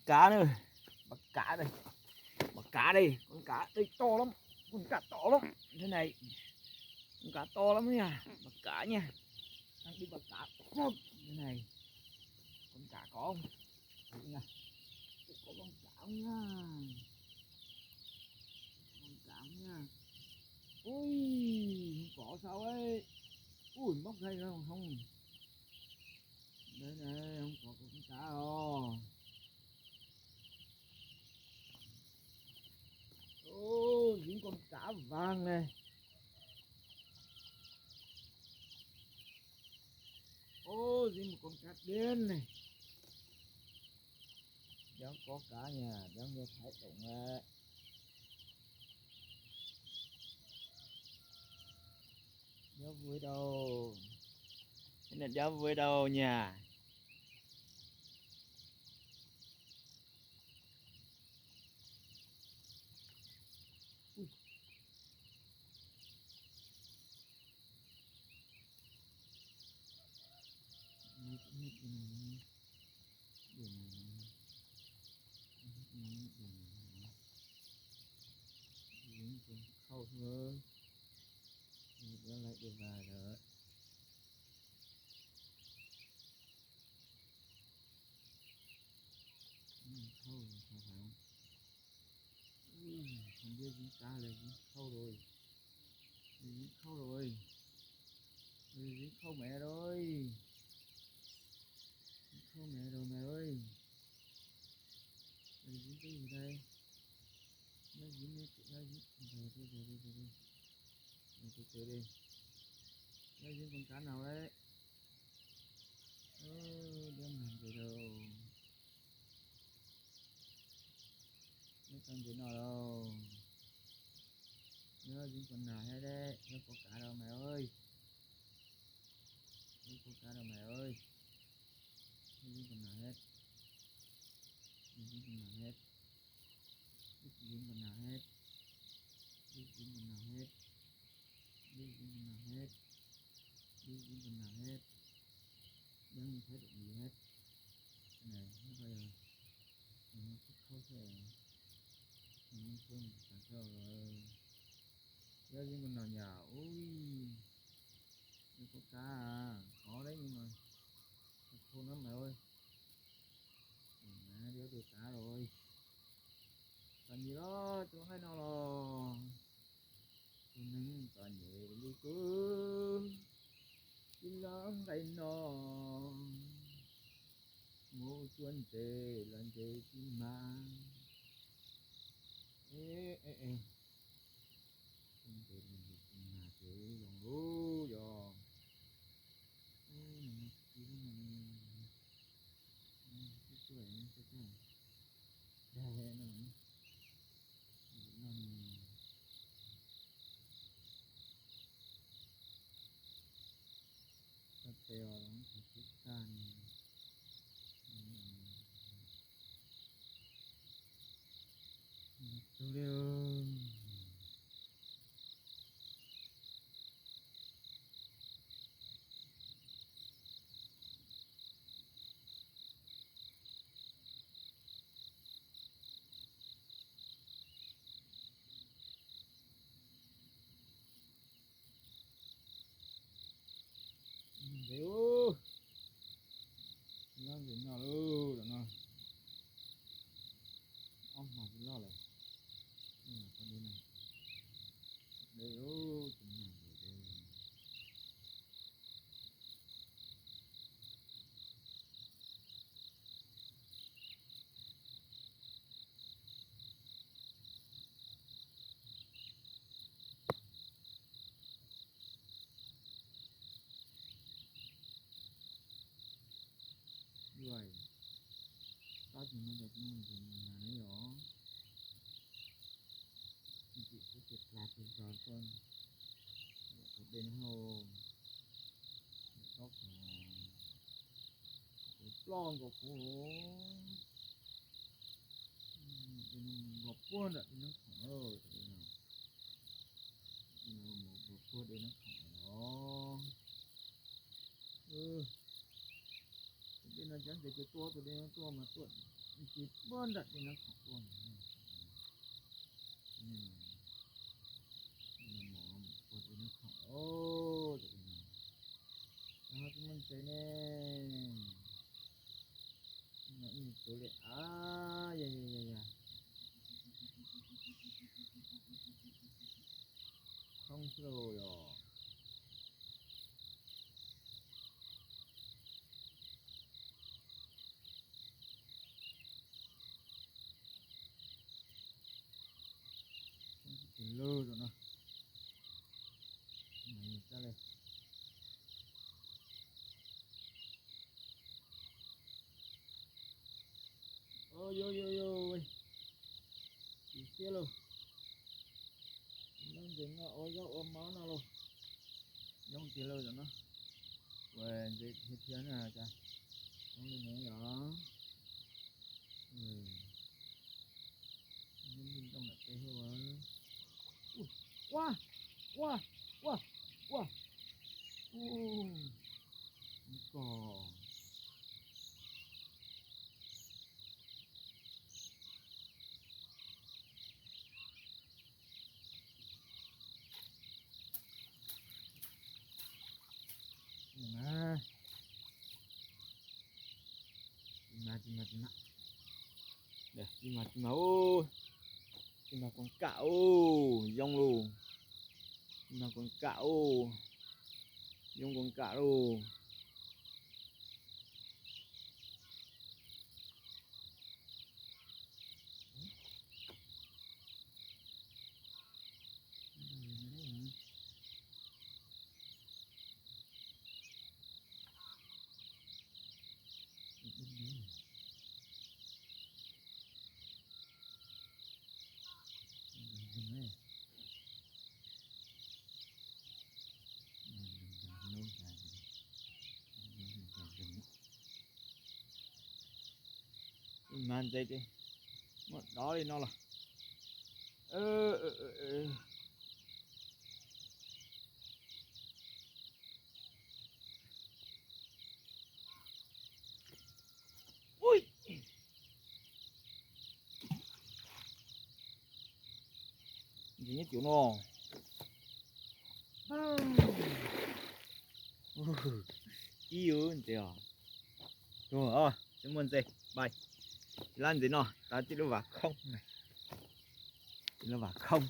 cá nữa. Bắt cá đây. Bắt cá đây, con cá đây to lắm. Con cá to lắm. Thế này. Con cá to lắm nha. Bắt cá nha. Đang đi bắt cá. Thế này. Con cá có không? Đấy nha. Có con cá không nha. Con cá không nha. Ui, không có sao ấy. Ui, móc dây ra không? Đây này, không có con cá đâu. Ô, những con cá vàng này. Ô, dính một con cá đen này. Đang có cá nhà, đang nghe thái động này. Đéo vui đâu. Cái này đéo vui đâu nha. Ui. Này cũng hết cái này. Điều này. Dính con khâu thôi. Đéo lại được vài nữa. Khâu rồi, sao phải không? Ui, không biết dính cá là dính khâu rồi. Dính khâu rồi. Dính khâu mẹ rồi. Dính khâu mẹ rồi mẹ ơi. Đây dính cái gì đây? Nó dính nó dính. Rồi từ từ đi. Nó dính con cá nào đấy? Đem làm gì đâu. Nó con gì nào đâu. Nó dính con nào hết đấy. Nó có cá đâu mẹ ơi. Nó có cá đâu mẹ ơi. Nó dính con nào hết. Nó dính con nào hết. Nó dính con nào hết. Nó dính con nào hết. Nó dính con nào hết. Nó dính con nào hết. Đang thấy được gì hết. Cái này nó bây giờ nó không thể nó không cả cho rồi. Đây những con nào nhả. Ui, đây có cá à, có đấy nhưng mà khôn lắm mẹ ơi. Mẹ đứa được cá rồi. Cần gì đó chỗ hay nào là nâng cả nhẹ đi cứ xin lắng đây nó ngô xuân tề lần tề xin mang ê ê ê xuân tề lần tề xin mà tề dòng lú dòng teo lắm thì thích can tôi đều đều làm gì nào đâu đó nó ông mà cũng lo này con đi này đều chúng này đều rồi có thì nó được mình thì nhà đấy đó chị có việc làm thì rồi con ở bên hồ có plon của phố một quân đấy nó khỏe rồi một quân đấy nó khỏe đó bên nó chẳng để cái tua từ đây nó tua mà tuột chỉ bơn đặt thì nó không buồn ô nó mình chơi nè nó như tối lệ dạ dạ dạ dạ không rồi lơ rồi nó mày ra đây ôi ôi ôi ôi chỉ kia luôn nó dính nó ôi dao ôm máu nào luôn giống kia luôn rồi nó về gì thì thiên à cha không được nhảy nhỏ nhưng trong là cây hoa wow wow wow wow cò mà chim mà đây chim mà ô chim mà con cạo ô dông luôn chim mà con cạo ô dông con cạo ô man dây đi đó đi nó là ơ ui gì nhất kiểu nó yêu anh chị à rồi cảm ơn chị bye lan gì nó ta chỉ nó vào không này nó vào không